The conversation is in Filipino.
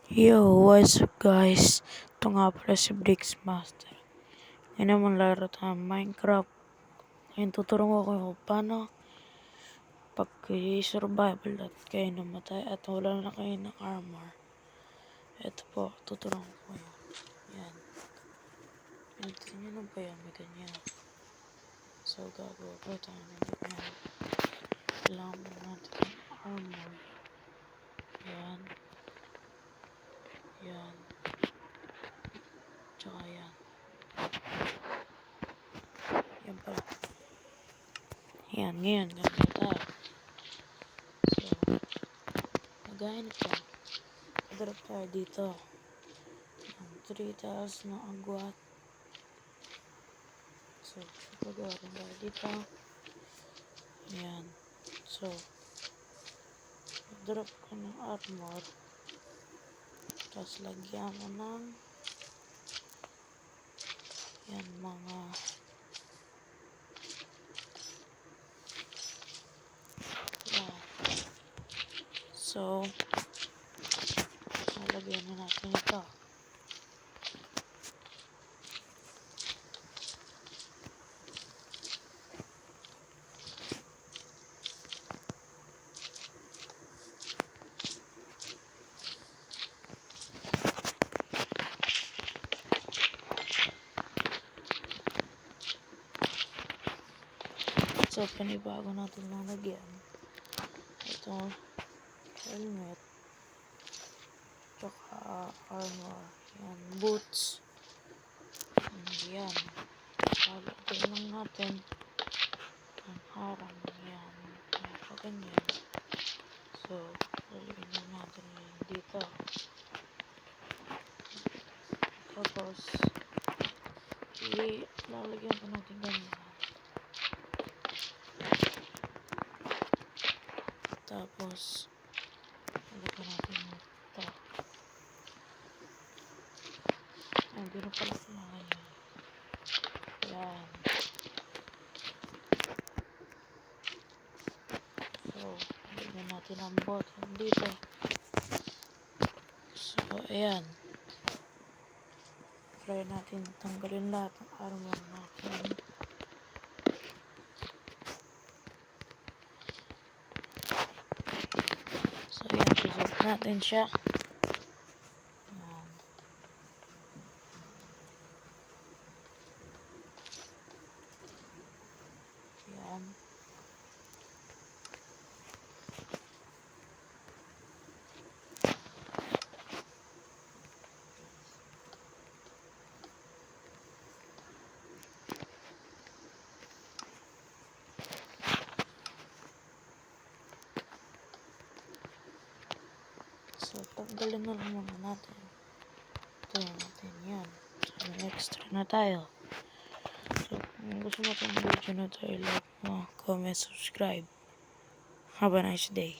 Yo, what's up guys? Ito nga pala si Bricks Master. Ngayon naman laro tayo Minecraft. Ngayon tuturuan ko kayo kung paano pag survival at kayo namatay at wala na kayo ng armor. Ito po, tuturuan ko kayo. Yan. Ito nyo na ba yan? May ganyan. So, gagawa ko tayo ng ganyan. Kailangan mo natin ng armor. Yan. Yan. Tsaka yan. Yan pala. Yan, ngayon, ganito tayo. So, nagaya nito. Drop tayo dito. 3,000 na agwat. So, gagawa rin tayo dito. Yan. So, drop ko ng armor. Tapos, lagyan mo ng yan, mga yan. So, nalagyan na natin ito. So, panibago natin lalagyan. Ito, helmet. Tsaka armor. Yan, boots. Yan. Lalagyan lang natin ang harang. Yan. Yan, ganyan. So, lalagyan lang natin yan dito. Tapos, lalagyan pa natin ganyan. Tapos, lalagyan natin ito. Hindi na pala kumain. Yan. So, lalagyan natin ang bottom dito. So, ayan. Try natin tanggalin lahat ng armor natin. So, ayan. Result natin siya. Ayan. Ayan. So, tanggalin na lang muna natin. Ito natin yan. So, extra na tayo. So, kung gusto mo itong video na tayo, like mo, comment, subscribe. Have a nice day.